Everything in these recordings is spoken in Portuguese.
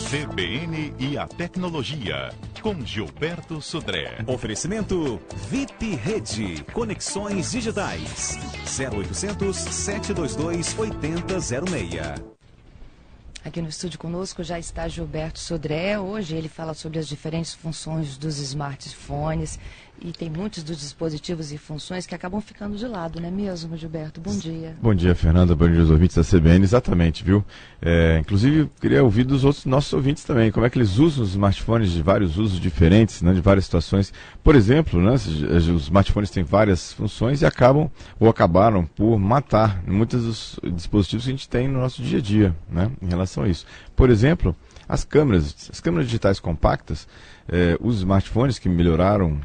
CBN e a tecnologia, com Gilberto Sodré. Oferecimento VIP Rede, conexões digitais, 0800 722 8006. Aqui no estúdio conosco já está Gilberto Sodré. Hoje ele fala sobre as diferentes funções dos smartphones e tem muitos dos dispositivos e funções que acabam ficando de lado, não é mesmo, Gilberto? Bom dia. Bom dia, Fernanda. Bom dia aos ouvintes da CBN. Exatamente, viu? Inclusive, queria ouvir dos outros nossos ouvintes também, como é que eles usam os smartphones de vários usos diferentes, né, de várias situações. Por exemplo, né, os smartphones têm várias funções e acabam ou acabaram por matar muitos dos dispositivos que a gente tem no nosso dia a dia, né, em relação a isso. Por exemplo, as câmeras digitais compactas, os smartphones que melhoraram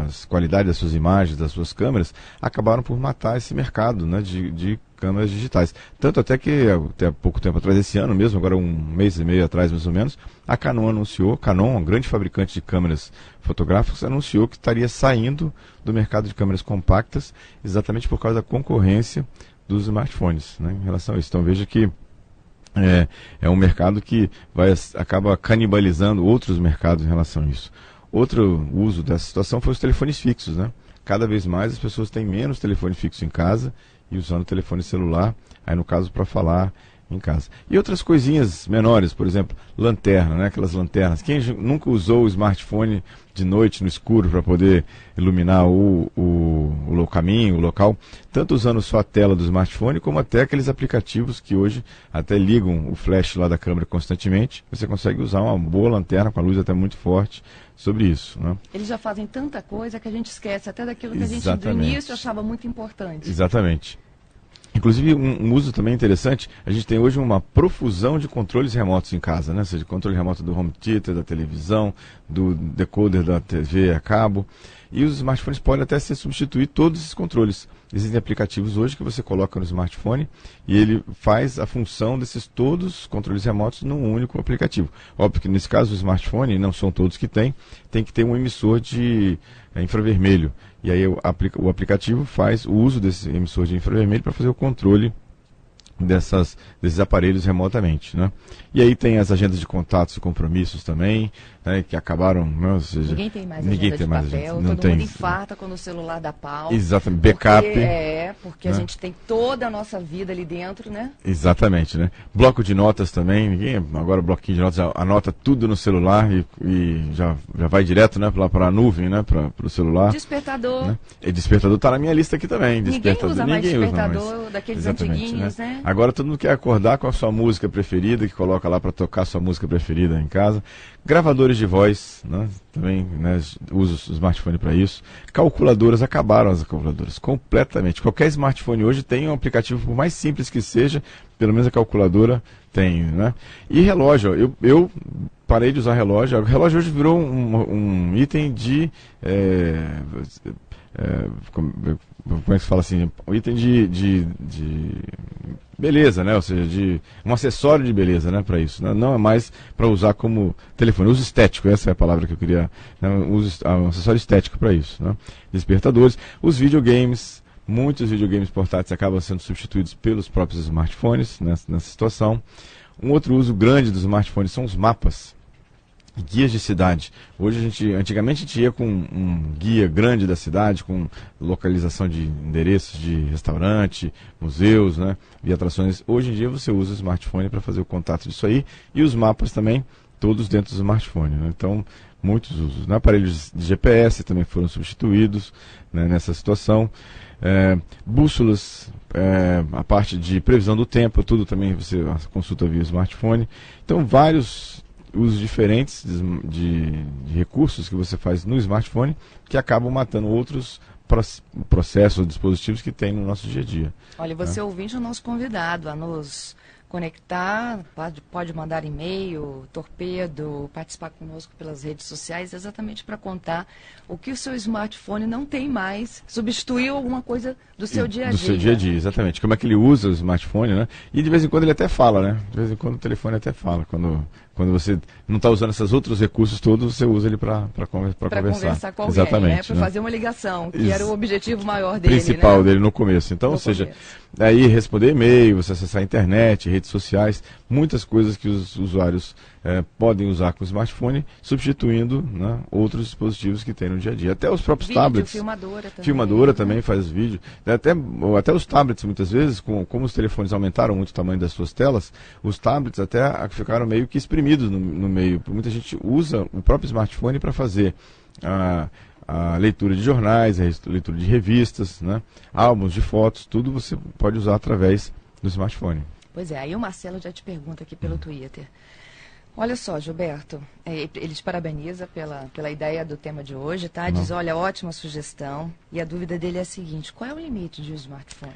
as qualidades das suas imagens, das suas câmeras, acabaram por matar esse mercado, né, de câmeras digitais. Tanto até que, até pouco tempo atrás, esse ano mesmo, agora um mês e meio atrás mais ou menos, a Canon anunciou, um grande fabricante de câmeras fotográficas, anunciou que estaria saindo do mercado de câmeras compactas exatamente por causa da concorrência dos smartphones, né, em relação a isso. Então veja que é um mercado que acaba canibalizando outros mercados em relação a isso. Outro uso dessa situação foi os telefones fixos, né? Cada vez mais as pessoas têm menos telefone fixo em casa e usando o telefone celular, aí no caso para falar em casa. E outras coisinhas menores, por exemplo, lanterna, né? Aquelas lanternas. Quem nunca usou o smartphone de noite no escuro para poder iluminar o caminho, o local, tanto usando só a tela do smartphone, como até aqueles aplicativos que hoje até ligam o flash lá da câmera constantemente, você consegue usar uma boa lanterna com a luz até muito forte sobre isso, né? Eles já fazem tanta coisa que a gente esquece até daquilo que a gente do início achava muito importante. Exatamente. Inclusive, um uso também interessante, a gente tem hoje uma profusão de controles remotos em casa, né? Ou seja, controle remoto do home theater, da televisão, do decoder da TV a cabo. E os smartphones podem até substituir todos esses controles. Existem aplicativos hoje que você coloca no smartphone e ele faz a função desses todos os controles remotos num único aplicativo. Óbvio que nesse caso o smartphone, não são todos que tem que ter um emissor de infravermelho. E aí o aplicativo faz o uso desse emissor de infravermelho para fazer o controle desses aparelhos remotamente, né? E aí tem as agendas de contatos e compromissos também, né, que acabaram, né, ou seja, ninguém tem mais agenda de papel, todo mundo infarta quando o celular dá pau. Exatamente, backup. Porque né? A gente tem toda a nossa vida ali dentro, né? Exatamente, né? Bloco de notas também, agora o bloquinho de notas já anota tudo no celular e já vai direto, né, para a nuvem, né, para o celular. Despertador. Né? E despertador está na minha lista aqui também. Ninguém usa mais despertador daqueles antiguinhos, né? Agora todo mundo quer acordar com a sua música preferida, que coloca lá para tocar a sua música preferida em casa. Gravadores de voz, né? Também, né, usa o smartphone para isso. Calculadoras, acabaram as calculadoras completamente. Qualquer smartphone hoje tem um aplicativo, por mais simples que seja, pelo menos a calculadora tem, né? E relógio, eu parei de usar relógio. O relógio hoje virou um item de como é que se fala assim? Um item de beleza, né? Ou seja, um acessório de beleza, né? Para isso, né? Não é mais para usar como telefone. Uso estético, essa é a palavra que eu queria, né? Um acessório estético para isso, né? Despertadores, os videogames, muitos videogames portáteis acabam sendo substituídos pelos próprios smartphones nessa situação. Um outro uso grande dos smartphones são os mapas. Guias de cidade. Hoje antigamente a gente ia com um guia grande da cidade, com localização de endereços de restaurante, museus, né, e atrações. Hoje em dia você usa o smartphone para fazer o contato disso aí, e os mapas também, todos dentro do smartphone, né? Então, muitos usos. Aparelhos de GPS também foram substituídos, né, nessa situação. Bússolas, a parte de previsão do tempo, tudo também você consulta via smartphone. Então, vários usos diferentes de recursos que você faz no smartphone que acabam matando outros processos ou dispositivos que tem no nosso dia a dia. Olha, você ouvinte é o nosso convidado a nos conectar, pode mandar e-mail, torpedo, participar conosco pelas redes sociais, exatamente para contar o que o seu smartphone não tem mais, substituiu alguma coisa do seu dia a dia. Do seu dia a dia, exatamente. Como é que ele usa o smartphone, né? E de vez em quando ele até fala, né? De vez em quando o telefone até fala. Quando você não está usando esses outros recursos todos, você usa ele para conversar. Para conversar com alguém, exatamente, né? Para fazer uma ligação, que era o objetivo maior dele. Principal, né? dele no começo. Então, ou seja, aí responder e-mail, você acessar a internet, redes redes sociais, muitas coisas que os usuários podem usar com o smartphone, substituindo, né, outros dispositivos que tem no dia a dia. Até os próprios tablets. Filmadora também faz vídeo. Até os tablets, muitas vezes, como os telefones aumentaram muito o tamanho das suas telas, os tablets até ficaram meio que espremidos no meio. Muita gente usa o próprio smartphone para fazer a leitura de jornais, a leitura de revistas, né, álbuns de fotos, tudo você pode usar através do smartphone. Pois é, aí o Marcelo já te pergunta aqui pelo Twitter. Olha só, Gilberto, ele te parabeniza pela ideia do tema de hoje, tá? Diz, olha, ótima sugestão. E a dúvida dele é a seguinte, qual é o limite de um smartphone?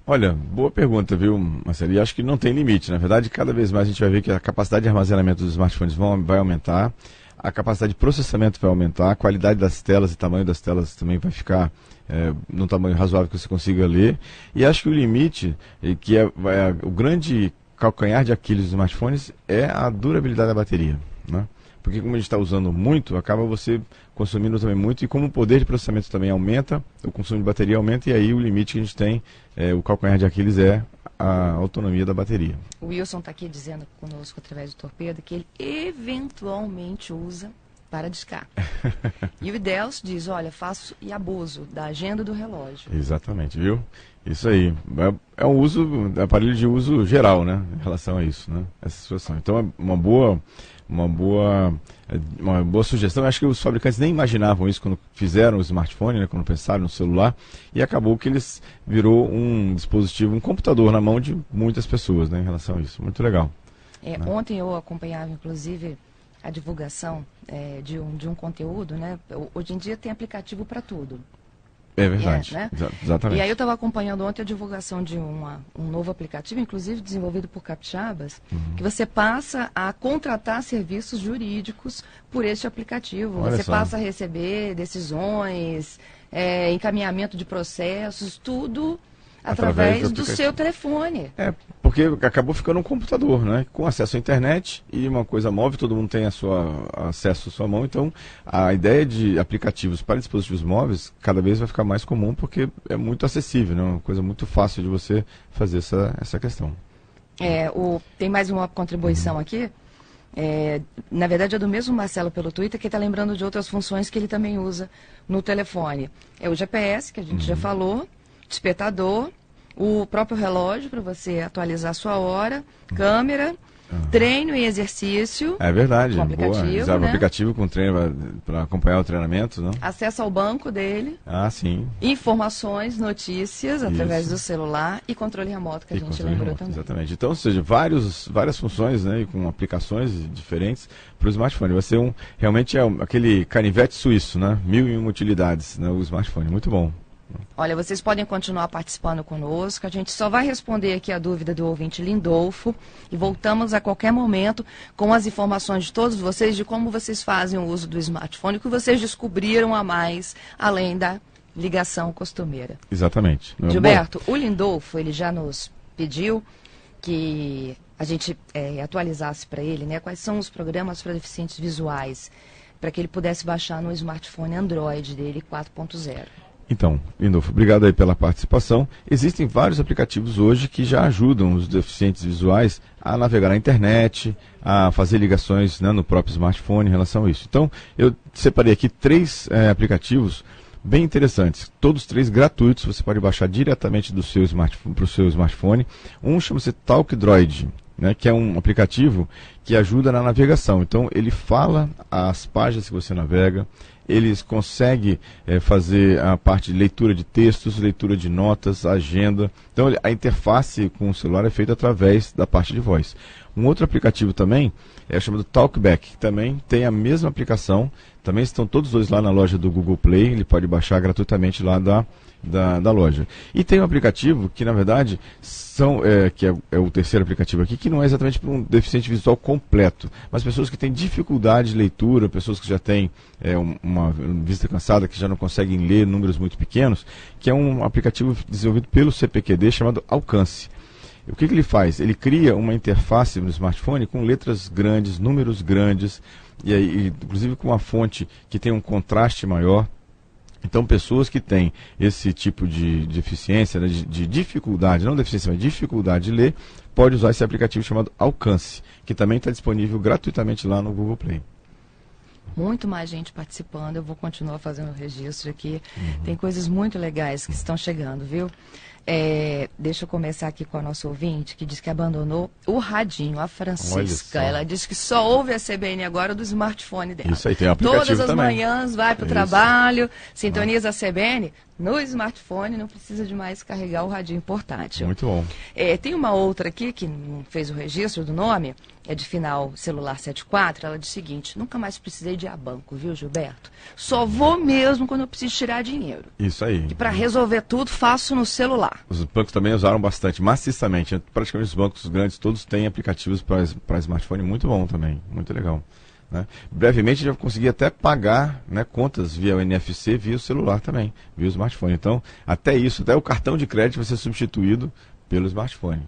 Olha, boa pergunta, viu, Marcelo? E acho que não tem limite. Na verdade, cada vez mais a gente vai ver que a capacidade de armazenamento dos smartphones vai aumentar, a capacidade de processamento vai aumentar, a qualidade das telas e tamanho das telas também vai ficar num tamanho razoável que você consiga ler. E acho que o limite, que é o grande calcanhar de Aquiles dos smartphones, é a durabilidade da bateria, né? Porque como a gente está usando muito, acaba você consumindo também muito, e como o poder de processamento também aumenta, o consumo de bateria aumenta, e aí o limite que a gente tem, o calcanhar de Aquiles é a autonomia da bateria. O Wilson está aqui dizendo conosco através do Torpedo que ele eventualmente usa para discar. E o Idelcio diz, olha, faço e abuso da agenda do relógio. Exatamente, viu? Isso aí. É um aparelho de uso geral, né? Em relação a isso, né? Essa situação. Então é uma boa sugestão. Eu acho que os fabricantes nem imaginavam isso quando fizeram o smartphone, né? Quando pensaram no celular, e acabou que eles virou um dispositivo, um computador na mão de muitas pessoas, né? Em relação a isso. Muito legal. Né? Ontem eu acompanhava, inclusive, a divulgação de um conteúdo, né? Hoje em dia tem aplicativo para tudo. É verdade, né? Exatamente. E aí eu estava acompanhando ontem a divulgação de um novo aplicativo, inclusive desenvolvido por capixabas, que você passa a contratar serviços jurídicos por este aplicativo. Olha você só. passa a receber decisões, encaminhamento de processos, tudo através do seu telefone. Porque acabou ficando um computador, né? Com acesso à internet e uma coisa móvel, todo mundo tem acesso à sua mão, então a ideia de aplicativos para dispositivos móveis cada vez vai ficar mais comum, porque é muito acessível, né? Uma coisa muito fácil de você fazer essa questão. Tem mais uma contribuição aqui. Na verdade é do mesmo Marcelo pelo Twitter, que está lembrando de outras funções que ele também usa no telefone. É o GPS, que a gente já falou, despertador, o próprio relógio para você atualizar a sua hora, câmera, treino e exercício. É verdade, com aplicativo, boa. Usar o aplicativo com treino para acompanhar o treinamento, né? Acesso ao banco dele. Sim. Informações, notícias através do celular e controle remoto, que a gente lembrou também. Exatamente. Então, ou seja, várias funções, né, e com aplicações diferentes para o smartphone. Vai ser realmente aquele canivete suíço, né? 1001 utilidades, né, o smartphone. Muito bom. Olha, vocês podem continuar participando conosco, a gente só vai responder aqui a dúvida do ouvinte Lindolfo e voltamos a qualquer momento com as informações de todos vocês de como vocês fazem o uso do smartphone, o que vocês descobriram a mais, além da ligação costumeira. Exatamente. Gilberto, o Lindolfo, ele já nos pediu que a gente atualizasse para ele, né, quais são os programas para deficientes visuais, para que ele pudesse baixar no smartphone Android dele 4.0. Então, Lindolfo, obrigado aí pela participação. Existem vários aplicativos hoje que já ajudam os deficientes visuais a navegar na internet, a fazer ligações, né, no próprio smartphone em relação a isso. Então, eu separei aqui 3 aplicativos bem interessantes, todos 3 gratuitos, você pode baixar diretamente do seu smartphone para o seu smartphone. Um chama-se TalkDroid, né, que é um aplicativo que ajuda na navegação. Então, ele fala as páginas que você navega, eles conseguem fazer a parte de leitura de textos, leitura de notas, agenda. Então, a interface com o celular é feita através da parte de voz. Um outro aplicativo também é chamado Talkback, que também tem a mesma aplicação. Também estão todos dois lá na loja do Google Play. Ele pode baixar gratuitamente lá da loja. E tem um aplicativo que, na verdade, que é o terceiro aplicativo aqui, que não é exatamente para um deficiente visual completo, mas pessoas que têm dificuldade de leitura, pessoas que já têm uma vista cansada, que já não conseguem ler números muito pequenos, que é um aplicativo desenvolvido pelo CPQD chamado Alcance. O que ele faz? Ele cria uma interface no smartphone com letras grandes, números grandes, e inclusive com uma fonte que tem um contraste maior. Então, pessoas que têm esse tipo de deficiência, né, de dificuldade, não deficiência, mas dificuldade de ler, pode usar esse aplicativo chamado Alcance, que também está disponível gratuitamente lá no Google Play. Muito mais gente participando, eu vou continuar fazendo o registro aqui. Tem coisas muito legais que estão chegando, viu? Deixa eu começar aqui com a nossa ouvinte, que diz que abandonou o radinho, a Francisca. Ela diz que só ouve a CBN agora do smartphone dela. Isso aí, tem um aplicativo Todas as também. manhãs vai para o trabalho, sintoniza a CBN no smartphone, não precisa de mais carregar o radinho portátil. Muito bom. Tem uma outra aqui que não fez o registro do nome, é de final celular 74, ela diz o seguinte: nunca mais precisei de ir a banco, viu, Gilberto? Só vou mesmo quando eu preciso tirar dinheiro. Isso aí. E para resolver tudo, faço no celular. Os bancos também usaram bastante, maciçamente. Praticamente os bancos grandes todos têm aplicativos para smartphone muito bom também, muito legal. Né? Brevemente já consegui até pagar, né, contas via o NFC, via o celular também, via o smartphone. Então, até isso, até o cartão de crédito vai ser substituído pelo smartphone.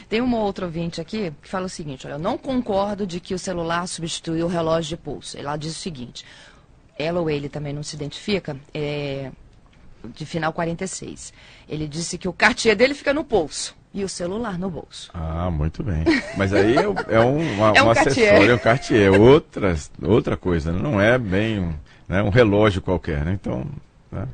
Tem uma outra ouvinte aqui que fala o seguinte: olha, eu não concordo de que o celular substitui o relógio de pulso. Ela diz o seguinte, ela ou ele também não se identifica, de final 46. Ele disse que o Cartier dele fica no pulso e o celular no bolso. Ah, muito bem. Mas aí é um Cartier. acessório, é um Cartier, outra coisa, não é bem um relógio qualquer, né? Então, né?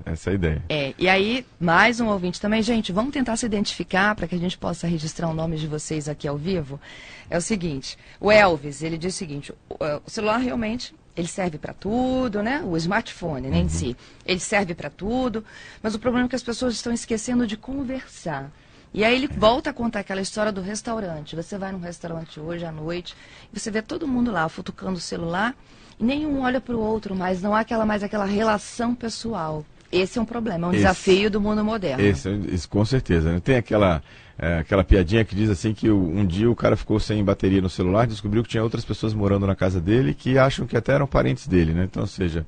Essa é a ideia. E aí, mais um ouvinte também. Gente, vamos tentar se identificar para que a gente possa registrar o nome de vocês aqui ao vivo. É o seguinte, o Elvis, ele diz o seguinte: o celular realmente, ele serve para tudo, né? O smartphone, né, em si, ele serve para tudo, mas o problema é que as pessoas estão esquecendo de conversar. E aí ele volta a contar aquela história do restaurante. Você vai num restaurante hoje à noite, e você vê todo mundo lá futucando o celular, e nenhum olha para o outro, mas não há mais aquela relação pessoal. Esse é um problema, é um desafio do mundo moderno. Isso, com certeza. Né? Tem aquela piadinha que diz assim que um dia o cara ficou sem bateria no celular, descobriu que tinha outras pessoas morando na casa dele que acham que até eram parentes dele, né? Então, ou seja,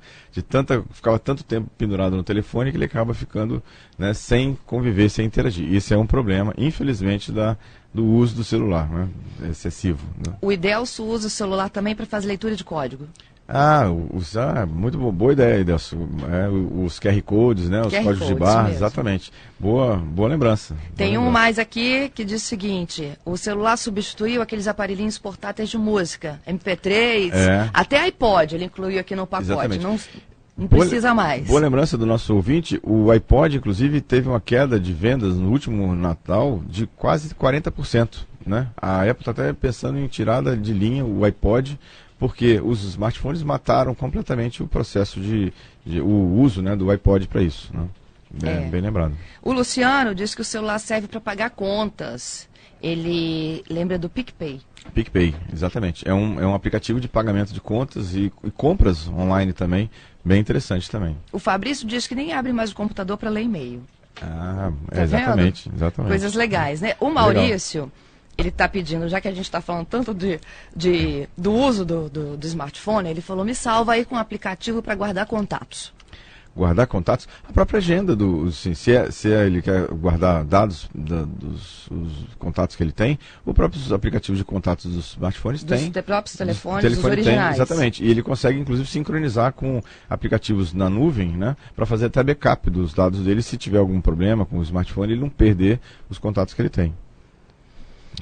ficava tanto tempo pendurado no telefone que ele acaba ficando, né, sem conviver, sem interagir. Isso é um problema, infelizmente, do uso do celular, né? Excessivo. Né? O Idelso usa o celular também para fazer leitura de código. Muito boa ideia, Idelso. Os QR Codes, né? Os códigos de barra, exatamente. Boa lembrança. Tem mais aqui que diz o seguinte: o celular substituiu aqueles aparelhinhos portáteis de música, MP3, até iPod, ele incluiu aqui no pacote. Exatamente. Não precisa mais. Boa lembrança do nosso ouvinte. O iPod, inclusive, teve uma queda de vendas no último Natal de quase 40%. Né? A Apple está até pensando em tirada de linha o iPod, porque os smartphones mataram completamente o processo o uso, né, do iPod para isso. Né? Bem lembrado. O Luciano diz que o celular serve para pagar contas. Ele lembra do PicPay. PicPay, exatamente. É um aplicativo de pagamento de contas e compras online também, bem interessante também. O Fabrício diz que nem abre mais o computador para ler e-mail. Exatamente. Coisas legais, né? O Maurício, ele está pedindo, já que a gente está falando tanto do uso do smartphone, ele falou: me salva aí com um aplicativo para guardar contatos. Guardar contatos? A própria agenda, se ele quer guardar dados dos contatos que ele tem, os próprios aplicativos de contatos dos smartphones têm. Dos próprios telefones, dos originais. Exatamente. E ele consegue, inclusive, sincronizar com aplicativos na nuvem, né, para fazer até backup dos dados dele, se tiver algum problema com o smartphone, ele não perder os contatos que ele tem.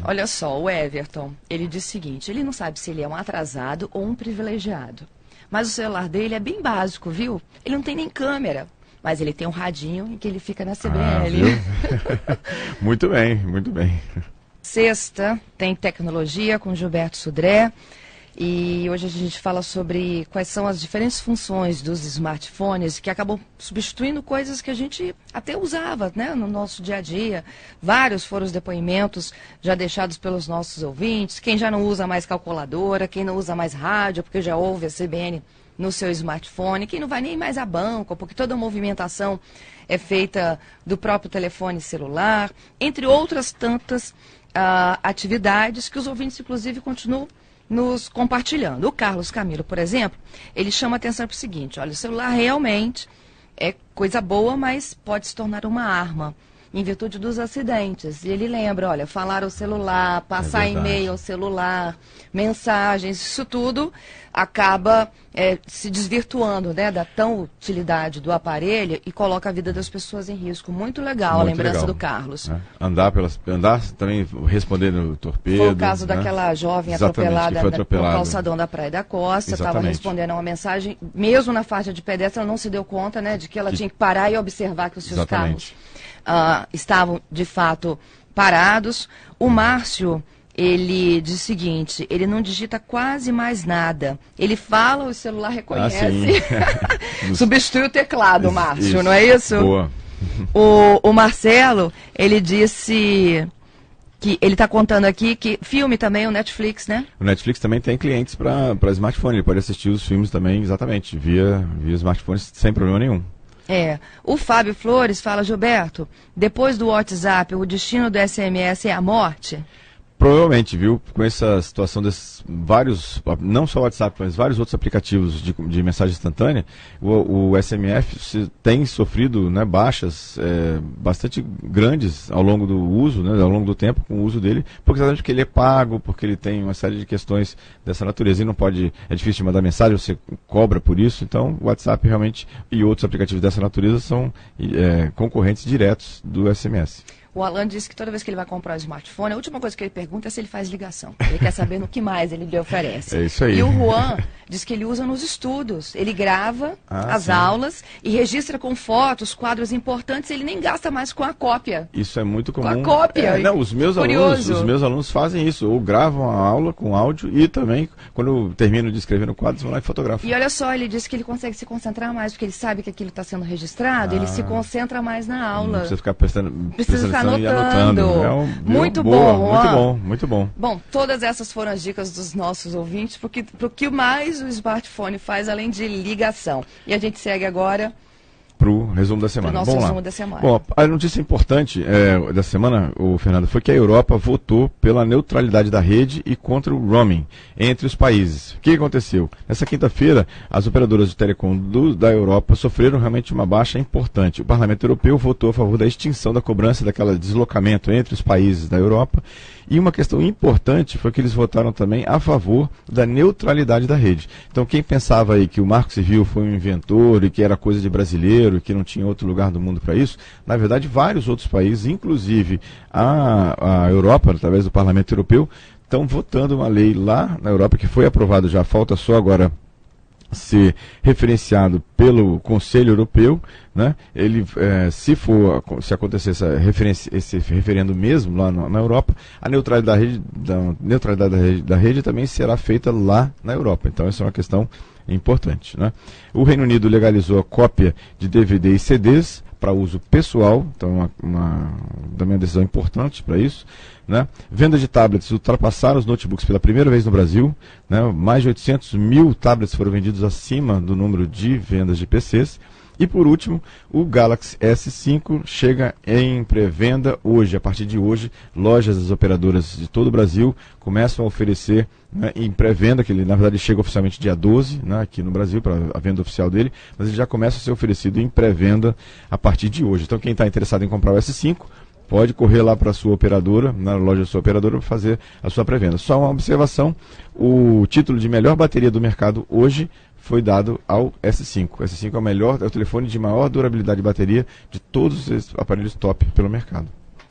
Olha só, o Everton, ele diz o seguinte: ele não sabe se ele é um atrasado ou um privilegiado. Mas o celular dele é bem básico, viu? Ele não tem nem câmera, mas ele tem um radinho em que ele fica na CBN. Muito bem, muito bem. Sexta, tem tecnologia com Gilberto Sudré. E hoje a gente fala sobre quais são as diferentes funções dos smartphones que acabam substituindo coisas que a gente até usava, né, no nosso dia a dia. Vários foram os depoimentos já deixados pelos nossos ouvintes. Quem já não usa mais calculadora, quem não usa mais rádio, porque já ouve a CBN no seu smartphone, quem não vai nem mais a banco, porque toda a movimentação é feita do próprio telefone celular, entre outras tantas atividades que os ouvintes, inclusive, continuam nos compartilhando. O Carlos Camilo, por exemplo, ele chama a atenção para o seguinte: olha, o celular realmente é coisa boa, mas pode se tornar uma arma. em virtude dos acidentes. E ele lembra, olha, falar ao celular, passar e-mail ao celular, mensagens, isso tudo acaba se desvirtuando, né, da tão utilidade do aparelho e coloca a vida das pessoas em risco. Muito legal a lembrança do Carlos. Andar também respondendo torpedo. Foi o caso daquela jovem atropelada no calçadão da Praia da Costa, estava respondendo a uma mensagem, mesmo na faixa de pedestre, ela não se deu conta, né, de que ela tinha que parar e observar que os seus carros estavam, de fato, parados. O Márcio, ele diz o seguinte, ele não digita quase mais nada. Ele fala, o celular reconhece. Substitui o teclado, Márcio, não é isso? Boa. O Marcelo, ele disse que ele está contando aqui que filme também, o Netflix, né? O Netflix também tem clientes para smartphone, ele pode assistir os filmes também, exatamente, via smartphone sem problema nenhum. O Fábio Flores fala, Gilberto, depois do WhatsApp, o destino do SMS é a morte? Provavelmente, viu, com essa situação desses vários, não só o WhatsApp, mas vários outros aplicativos de mensagem instantânea, o SMS tem sofrido, né, baixas bastante grandes ao longo do uso, né, ao longo do tempo com o uso dele, porque ele é pago, porque ele tem uma série de questões dessa natureza e não pode, é difícil de mandar mensagem, você cobra por isso, então o WhatsApp realmente e outros aplicativos dessa natureza são concorrentes diretos do SMS. O Alan disse que toda vez que ele vai comprar um smartphone, a última coisa que ele pergunta é se ele faz ligação. Ele quer saber no que mais ele lhe oferece. É isso aí. E o Juan diz que ele usa nos estudos. Ele grava as aulas e registra com fotos, quadros importantes, ele nem gasta mais com a cópia. Isso é muito comum. Com a cópia. Não, os meus alunos fazem isso, ou gravam a aula com áudio e também, quando eu termino de escrever no quadro, vão lá e fotografam. E olha só, ele disse que ele consegue se concentrar mais, porque ele sabe que aquilo está sendo registrado, ele se concentra mais na aula. Não precisa ficar prestando anotando. Muito bom, muito bom. Bom, todas essas foram as dicas dos nossos ouvintes, porque pro que mais o smartphone faz além de ligação. E a gente segue agora para o resumo da semana. Nosso resumo da semana. Bom, a notícia importante da semana, Fernando, foi que a Europa votou pela neutralidade da rede e contra o roaming entre os países. O que aconteceu? Nessa quinta-feira, as operadoras de telecom da Europa sofreram realmente uma baixa importante. O Parlamento Europeu votou a favor da extinção da cobrança daquele deslocamento entre os países da Europa. E uma questão importante foi que eles votaram também a favor da neutralidade da rede. Então, quem pensava aí que o Marco Civil foi um inventor e que era coisa de brasileiro e que não tinha outro lugar do mundo para isso, na verdade, vários outros países, inclusive a Europa, através do Parlamento Europeu, estão votando uma lei lá na Europa que foi aprovada já, falta só agora ser referenciado pelo Conselho Europeu, né? Ele, se acontecer esse referendo mesmo lá na Europa, a neutralidade da rede também será feita lá na Europa. Então essa é uma questão importante, né? O Reino Unido legalizou a cópia de DVD e CDs para uso pessoal, então também uma decisão importante para isso, né? Venda de tablets ultrapassaram os notebooks pela primeira vez no Brasil, né? Mais de 800 mil tablets foram vendidos acima do número de vendas de PCs. E por último, o Galaxy S5 chega em pré-venda hoje. A partir de hoje, lojas das operadoras de todo o Brasil começam a oferecer, né, em pré-venda, que ele na verdade chega oficialmente dia 12, né, aqui no Brasil, para a venda oficial dele, mas ele já começa a ser oferecido em pré-venda a partir de hoje. Então quem está interessado em comprar o S5, pode correr lá para a sua operadora, na loja da sua operadora, para fazer a sua pré-venda. Só uma observação, o título de melhor bateria do mercado hoje foi dado ao S5. O S5 é o telefone de maior durabilidade de bateria de todos os aparelhos top pelo mercado.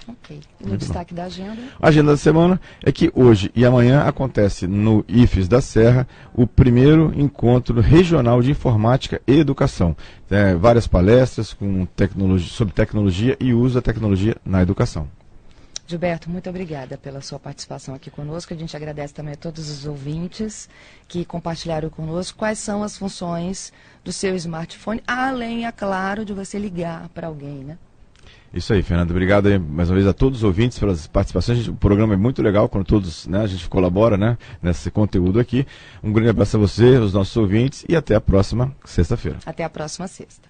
Ok. E no destaque da agenda? A agenda da semana é que hoje e amanhã acontece no IFES da Serra o primeiro encontro regional de informática e educação. Várias palestras sobre tecnologia e uso da tecnologia na educação. Gilberto, muito obrigada pela sua participação aqui conosco. A gente agradece também a todos os ouvintes que compartilharam conosco quais são as funções do seu smartphone, além, é claro, de você ligar para alguém, né? Isso aí, Fernando. Obrigado aí, mais uma vez a todos os ouvintes pelas participações. O programa é muito legal quando todos, né, a gente colabora, né, nesse conteúdo aqui. Um grande abraço a você, os nossos ouvintes, e até a próxima sexta-feira. Até a próxima sexta.